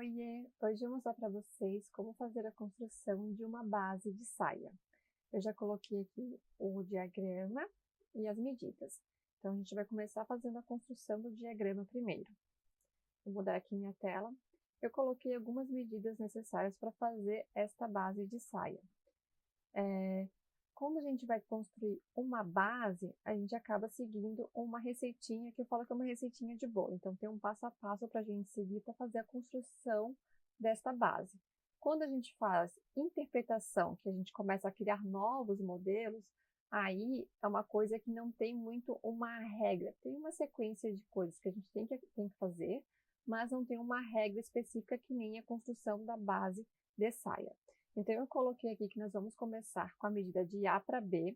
Oiê! Hoje eu vou mostrar para vocês como fazer a construção de uma base de saia. Eu já coloquei aqui o diagrama e as medidas. Então, a gente vai começar fazendo a construção do diagrama primeiro. Vou mudar aqui minha tela. Eu coloquei algumas medidas necessárias para fazer esta base de saia. Quando a gente vai construir uma base, a gente acaba seguindo uma receitinha, que eu falo que é uma receitinha de bolo. Então, tem um passo a passo para a gente seguir para fazer a construção desta base. Quando a gente faz interpretação, que a gente começa a criar novos modelos, aí é uma coisa que não tem muito uma regra. Tem uma sequência de coisas que a gente tem que fazer, mas não tem uma regra específica que nem a construção da base de saia. Então, eu coloquei aqui que nós vamos começar com a medida de A para B,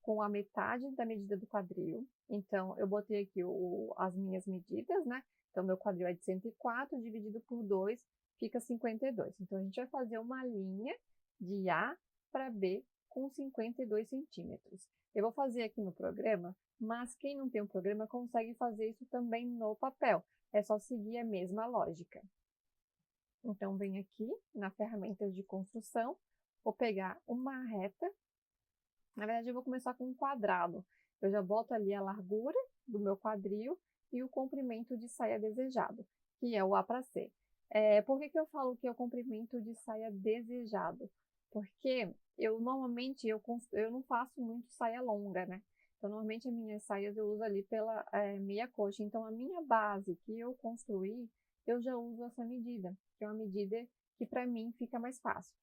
com a metade da medida do quadril. Então, eu botei aqui as minhas medidas, né? Então, meu quadril é de 104, dividido por 2, fica 52. Então, a gente vai fazer uma linha de A para B com 52 centímetros. Eu vou fazer aqui no programa, mas quem não tem um programa consegue fazer isso também no papel. É só seguir a mesma lógica. Então, venho aqui na ferramenta de construção, vou pegar uma reta. Na verdade, eu vou começar com um quadrado. Eu já boto ali a largura do meu quadril e o comprimento de saia desejado, que é o A para C. Por que eu falo que é o comprimento de saia desejado? Porque normalmente eu não faço muito saia longa, né? Então, normalmente as minhas saias eu uso ali pela meia coxa. Então, a minha base que eu construí, eu já uso essa medida, que é uma medida que para mim fica mais fácil.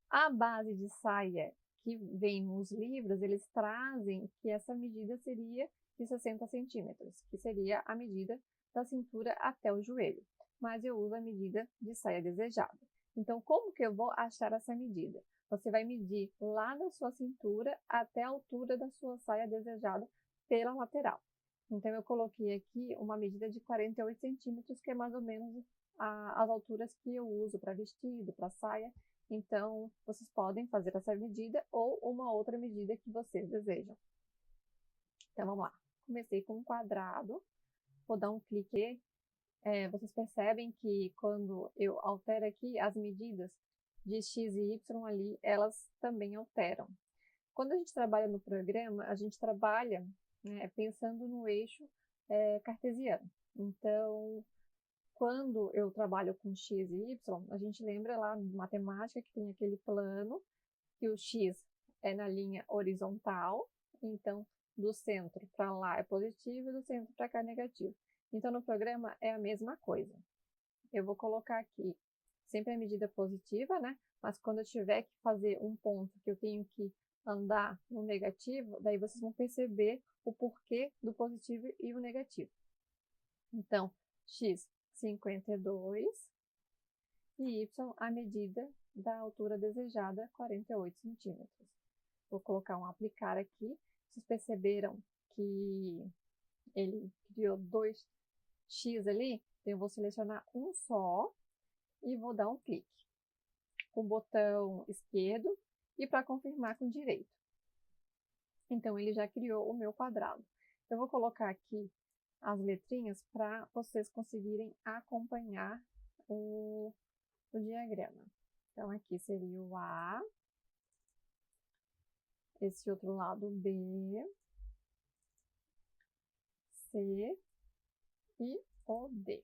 A base de saia que vem nos livros, eles trazem que essa medida seria de 60 centímetros, que seria a medida da cintura até o joelho. Mas eu uso a medida de saia desejada. Então, como que eu vou achar essa medida? Você vai medir lá da sua cintura até a altura da sua saia desejada pela lateral. Então, eu coloquei aqui uma medida de 48 centímetros, que é mais ou menos as alturas que eu uso para vestido, para saia. Então, vocês podem fazer essa medida ou uma outra medida que vocês desejam. Então, vamos lá. Comecei com um quadrado. Vou dar um clique. Vocês percebem que quando eu altero aqui as medidas de x e y ali, elas também alteram. Quando a gente trabalha no programa, a gente trabalha pensando no eixo cartesiano. Então, quando eu trabalho com x e y, a gente lembra lá de matemática que tem aquele plano, que o x é na linha horizontal, então do centro para lá é positivo e do centro para cá é negativo. Então, no programa é a mesma coisa. Eu vou colocar aqui sempre a medida positiva, né? Mas quando eu tiver que fazer um ponto que eu tenho que andar no negativo, daí vocês vão perceber o porquê do positivo e o negativo. Então, x 52 e y a medida da altura desejada, 48 centímetros. Vou colocar um aplicar aqui. Vocês perceberam que ele criou 2x ali? Então, eu vou selecionar um só e vou dar um clique com o botão esquerdo e para confirmar com o direito. Então, ele já criou o meu quadrado. Então, eu vou colocar aqui as letrinhas para vocês conseguirem acompanhar o diagrama. Então, aqui seria o A, esse outro lado B, C e o D.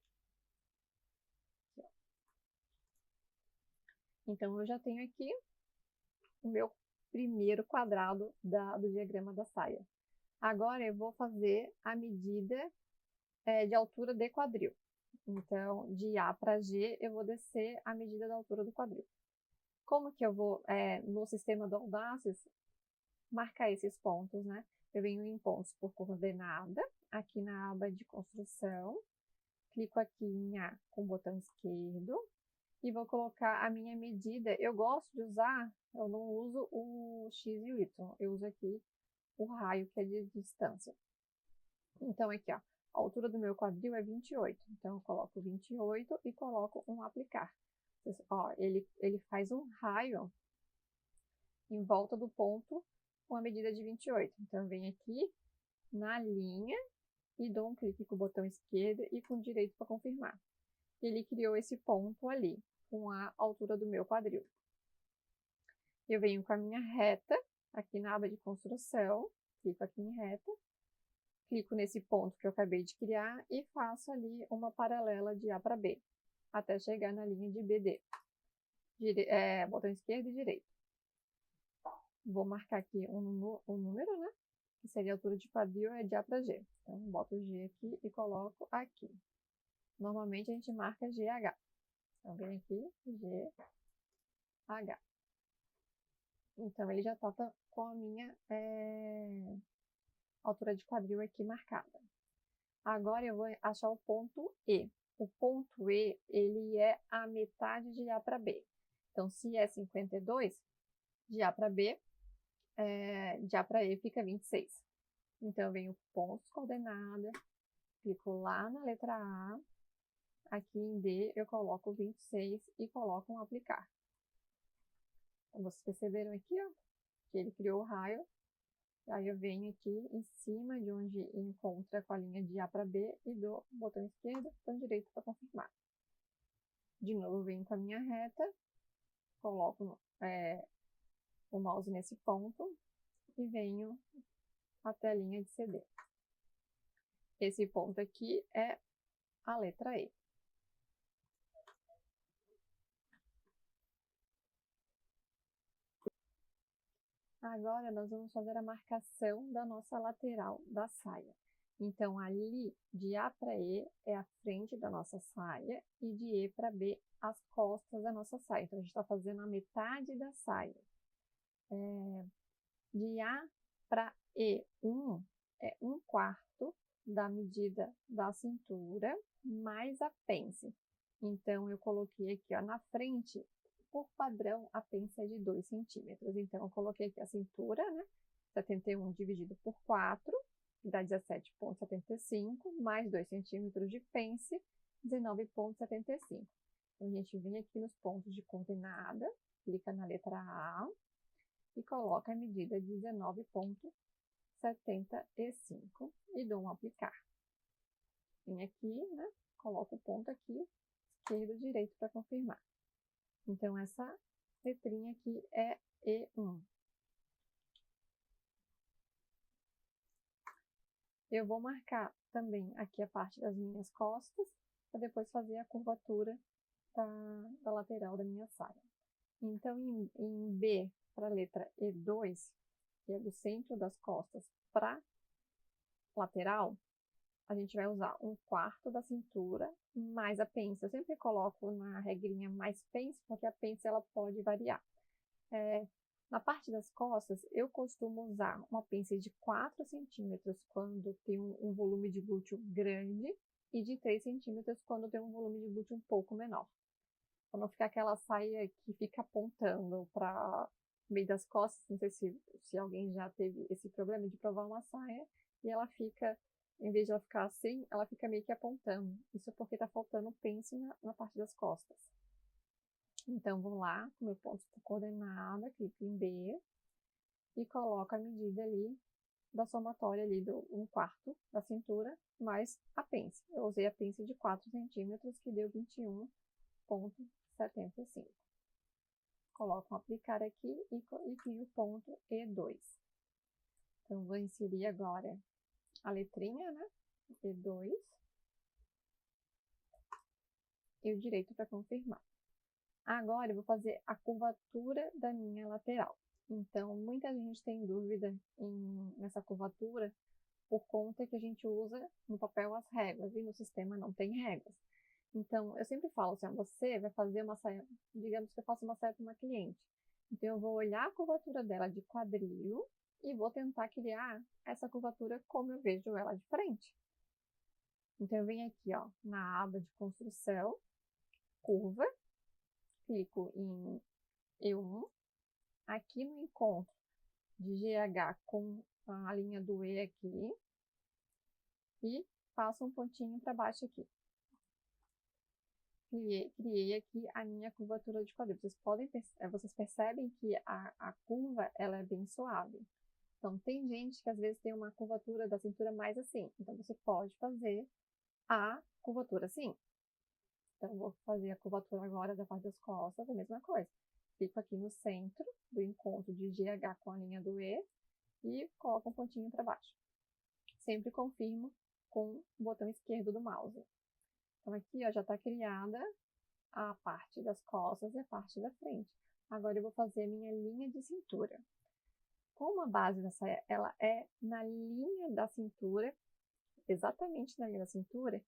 Então, eu já tenho aqui o meu primeiro quadrado do diagrama da saia. Agora, eu vou fazer a medida de altura de quadril. Então, de A para G, eu vou descer a medida da altura do quadril. Como que eu vou, no sistema do Audaces, marcar esses pontos, né? Eu venho em pontos por coordenada, aqui na aba de construção, clico aqui em A com o botão esquerdo, e vou colocar a minha medida. Eu gosto de usar, eu não uso o x e o y, eu uso aqui o raio, que é de distância. Então, aqui, ó, a altura do meu quadril é 28. Então, eu coloco 28 e coloco um aplicar. Ó, ele faz um raio em volta do ponto com a medida de 28. Então, eu venho aqui na linha e dou um clique com o botão esquerdo e com o direito para confirmar. ele criou esse ponto ali, com a altura do meu quadril. Eu venho com a minha reta, aqui na aba de construção, clico aqui em reta, clico nesse ponto que eu acabei de criar e faço ali uma paralela de A para B, até chegar na linha de BD. Botão esquerdo e direito. Vou marcar aqui um número, né? Que seria a altura de quadril, é de A para G. Então, boto G aqui e coloco aqui. Normalmente, a gente marca GH. Então, vem aqui, GH. Então, ele já está com a minha altura de quadril aqui marcada. Agora, eu vou achar o ponto E. O ponto E, ele é a metade de A para B. Então, se é 52, de A para B, de A para E fica 26. Então, eu venho pontos, coordenada, clico lá na letra A, aqui em D eu coloco 26 e coloco um aplicar. Então, vocês perceberam aqui, ó, que ele criou o raio. Aí eu venho aqui em cima de onde encontra com a linha de A para B e dou botão esquerdo, botão direito para confirmar. De novo, eu venho com a minha reta, coloco o mouse nesse ponto e venho até a linha de CD. Esse ponto aqui é a letra E. Agora, nós vamos fazer a marcação da nossa lateral da saia. Então, ali, de A para E é a frente da nossa saia e de E para B, as costas da nossa saia. Então, a gente está fazendo a metade da saia. De A para E1 é 1/4 da medida da cintura mais a pence. Então, eu coloquei aqui, ó, na frente, por padrão, a pence é de 2 centímetros. Então, eu coloquei aqui a cintura, né? 71 dividido por 4, que dá 17,75, mais 2 centímetros de pence, 19,75. Então, a gente vem aqui nos pontos de coordenada, clica na letra A e coloca a medida de 19,75 e dou um aplicar. Vem aqui, né? Coloco o ponto aqui, esquerdo e direito para confirmar. Então, essa letrinha aqui é E1. Eu vou marcar também aqui a parte das minhas costas, para depois fazer a curvatura da lateral da minha saia. Então, em B, para a letra E2, que é do centro das costas para lateral, a gente vai usar 1/4 da cintura mais a pence. Eu sempre coloco na regrinha mais pence, porque a pence ela pode variar. Na parte das costas, eu costumo usar uma pence de 4 centímetros quando tem um volume de glúteo grande e de 3 centímetros quando tem um volume de glúteo um pouco menor. Para não ficar aquela saia que fica apontando para o meio das costas. Não sei se alguém já teve esse problema de provar uma saia e ela fica, em vez de ela ficar assim, ela fica meio que apontando. Isso é porque está faltando pence na parte das costas. Então, vou lá, com meu ponto de coordenada, clico em B e coloco a medida ali da somatória ali do 1/4 da cintura mais a pence. Eu usei a pence de 4 centímetros, que deu 21,75. Coloco um aplicar aqui e crio o ponto E2. Então, vou inserir agora a letrinha, né? E2. E o direito para confirmar. Agora, eu vou fazer a curvatura da minha lateral. Então, muita gente tem dúvida nessa curvatura por conta que a gente usa no papel as réguas e no sistema não tem réguas. Então, eu sempre falo assim, você vai fazer uma saia, digamos que eu faço uma saia para uma cliente. Então, eu vou olhar a curvatura dela de quadril e vou tentar criar essa curvatura como eu vejo ela de frente. Então, eu venho aqui, ó, na aba de construção, curva, clico em E1, aqui no encontro de GH com a linha do E aqui, e passo um pontinho para baixo aqui. Criei aqui a minha curvatura de quadril. Vocês percebem que a curva ela é bem suave. Então, tem gente que às vezes tem uma curvatura da cintura mais assim. Então, você pode fazer a curvatura assim. Então, vou fazer a curvatura agora da parte das costas, a mesma coisa. Fico aqui no centro do encontro de GH com a linha do E e coloco um pontinho para baixo. Sempre confirmo com o botão esquerdo do mouse. Então, aqui ó, já está criada a parte das costas e a parte da frente. Agora, eu vou fazer a minha linha de cintura. Como a base da saia ela é na linha da cintura, exatamente na linha da cintura,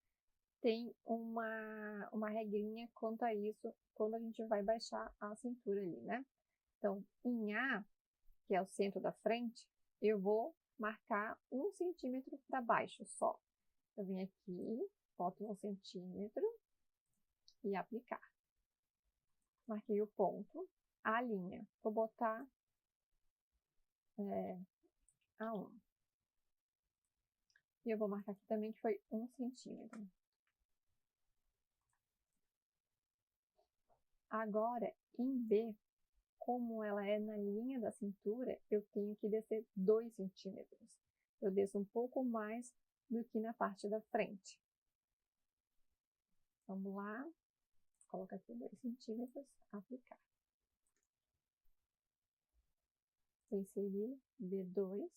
tem uma regrinha quanto a isso quando a gente vai baixar a cintura ali, né? Então, em A, que é o centro da frente, eu vou marcar 1 centímetro para baixo só. Eu venho aqui, boto 1 centímetro e aplicar. Marquei o ponto, a linha. Vou botar A1. E eu vou marcar aqui também que foi 1 centímetro. Agora, em B, como ela é na linha da cintura, eu tenho que descer 2 centímetros. Eu desço um pouco mais do que na parte da frente. Vamos lá. Coloca aqui 2 centímetros, aplicar. Vou inserir B2.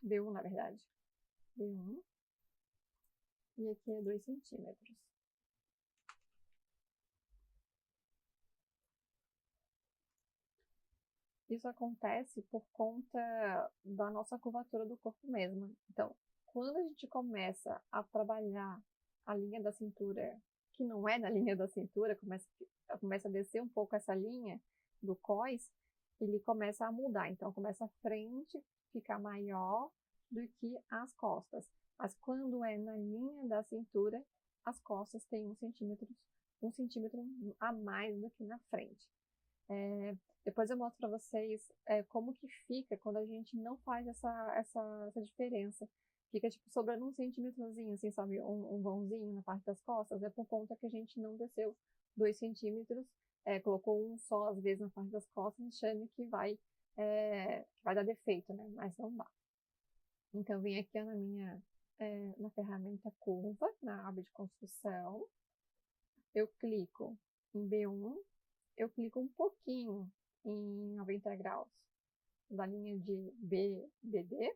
B1, na verdade. B1. E aqui é 2 centímetros. Isso acontece por conta da nossa curvatura do corpo mesmo. Então, quando a gente começa a trabalhar a linha da cintura, que não é na linha da cintura, começa a descer um pouco essa linha do cós, ele começa a mudar. Então, começa a frente ficar maior do que as costas. Mas quando é na linha da cintura, as costas têm 1 centímetro a mais do que na frente. Depois eu mostro para vocês como que fica quando a gente não faz essa diferença. Fica tipo sobrando 1 centímetrozinho, assim, sabe? Um vãozinho na parte das costas. É por conta que a gente não desceu 2 centímetros, colocou um só às vezes na parte das costas, achando que vai dar defeito, né? Mas não dá. Então, eu vim aqui na ferramenta curva, na aba de construção. Eu clico em B1. Eu clico um pouquinho em 90 graus da linha de BD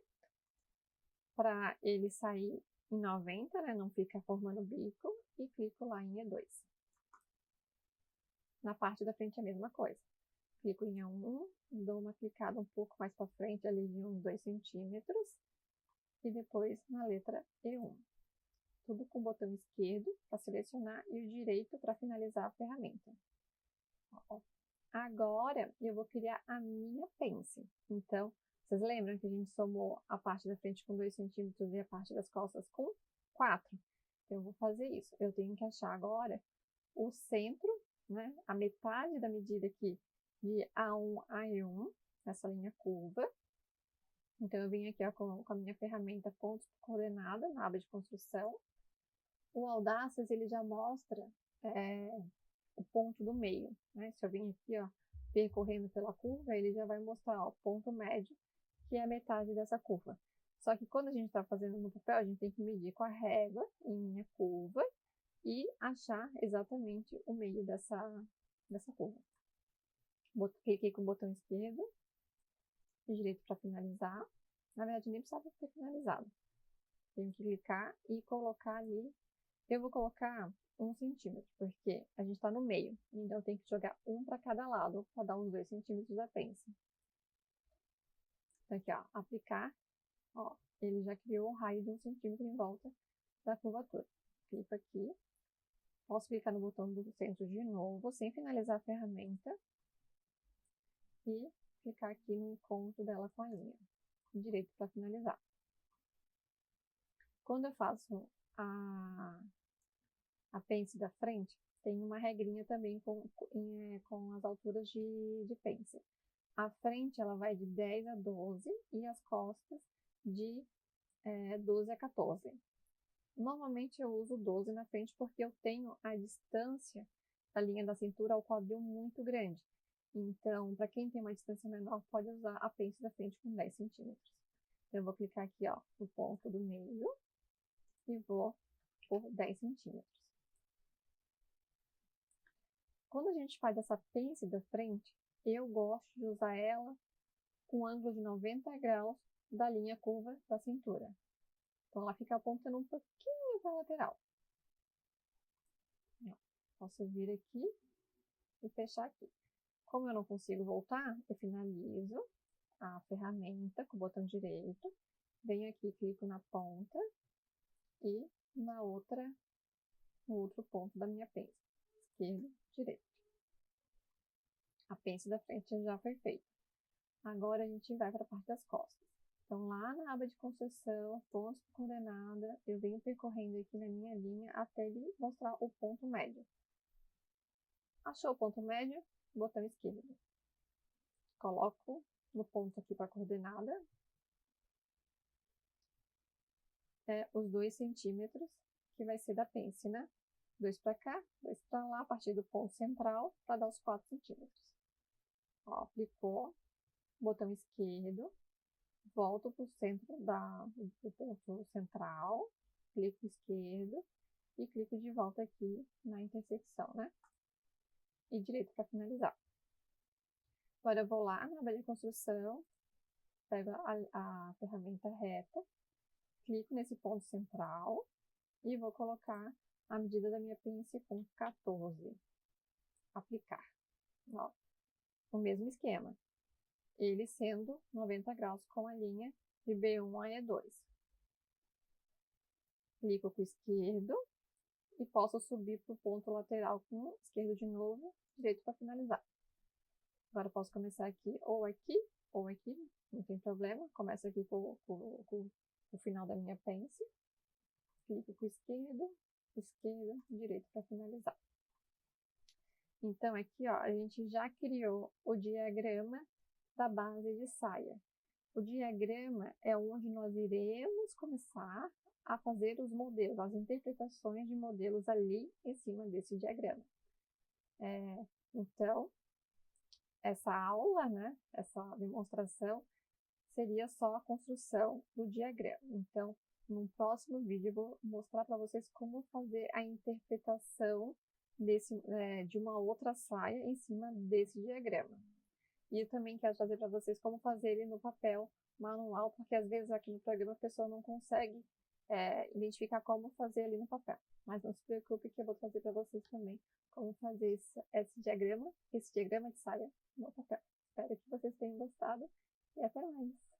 para ele sair em 90, né? Não fica formando bico, e clico lá em E2. Na parte da frente é a mesma coisa. Clico em A1, dou uma clicada um pouco mais para frente, ali de uns 2 centímetros, e depois na letra E1. Tudo com o botão esquerdo para selecionar e o direito para finalizar a ferramenta. Agora, eu vou criar a minha pence. Então, vocês lembram que a gente somou a parte da frente com 2 centímetros e a parte das costas com 4? Então, eu vou fazer isso. Eu tenho que achar agora o centro, né? A metade da medida aqui de A1 a E1, nessa linha curva. Então, eu vim aqui ó, com a minha ferramenta pontos por coordenada, na aba de construção. O Audaces, ele já mostra o ponto do meio, né? Se eu vim aqui, ó, percorrendo pela curva, ele já vai mostrar o ponto médio, que é a metade dessa curva. Só que quando a gente está fazendo no papel, a gente tem que medir com a régua em minha curva e achar exatamente o meio dessa curva. Cliquei com o botão esquerdo e direito para finalizar. Na verdade, nem precisava ter finalizado. Tenho que clicar e colocar ali. Eu vou colocar 1 centímetro, porque a gente está no meio. Então, eu tenho que jogar um para cada lado, para dar uns 2 centímetros da pence. Então, aqui, ó, aplicar. Ó, ele já criou um raio de 1 centímetro em volta da curvatura. Clico aqui. Posso clicar no botão do centro de novo, sem finalizar a ferramenta. E clicar aqui no encontro dela com a linha. Direito para finalizar. Quando eu faço a pence da frente, tem uma regrinha também com as alturas de pence. A frente ela vai de 10 a 12 e as costas de 12 a 14. Normalmente eu uso 12 na frente porque eu tenho a distância da linha da cintura ao quadril muito grande. Então, para quem tem uma distância menor, pode usar a pence da frente com 10 centímetros. Então, eu vou clicar aqui ó, no ponto do meio e vou por 10 centímetros. Quando a gente faz essa pence da frente, eu gosto de usar ela com ângulo de 90 graus da linha curva da cintura. Então, ela fica apontando um pouquinho para a lateral. Posso vir aqui e fechar aqui. Como eu não consigo voltar, eu finalizo a ferramenta com o botão direito, venho aqui, clico na ponta e no outro ponto da minha pence, esquerdo, direito. A pence da frente já foi feita. Agora a gente vai para a parte das costas. Então, lá na aba de construção, pontos por coordenada, eu venho percorrendo aqui na minha linha até ele mostrar o ponto médio. Achou o ponto médio? Botão esquerdo. Coloco no ponto aqui para a coordenada, os 2 centímetros, que vai ser da pence, né? 2 para cá, 2 para lá, a partir do ponto central, para dar os 4 centímetros. Ó, aplicou, botão esquerdo, volto para o centro do ponto central, clico esquerdo e clico de volta aqui na intersecção, né? E direito para finalizar. Agora eu vou lá na aba de construção, pego a ferramenta reta, clico nesse ponto central e vou colocar a medida da minha pence com 14. Aplicar. Ó, o mesmo esquema. Ele sendo 90 graus com a linha de B1 a E2. Clico com o esquerdo e posso subir para o ponto lateral com o esquerdo de novo, direito para finalizar. Agora eu posso começar aqui, ou aqui, não tem problema. Começo aqui com o final da minha pence. Clico com o esquerdo, direito para finalizar. Então, aqui, ó, a gente já criou o diagrama da base de saia. O diagrama é onde nós iremos começar a fazer os modelos, as interpretações de modelos ali em cima desse diagrama. Então, essa aula, né, essa demonstração, seria só a construção do diagrama. Então, no próximo vídeo eu vou mostrar para vocês como fazer a interpretação de uma outra saia em cima desse diagrama. E eu também quero trazer para vocês como fazer ele no papel manual, porque às vezes aqui no programa a pessoa não consegue identificar como fazer ali no papel. Mas não se preocupe que eu vou trazer para vocês também como fazer esse diagrama de saia no papel. Espero que vocês tenham gostado e até mais!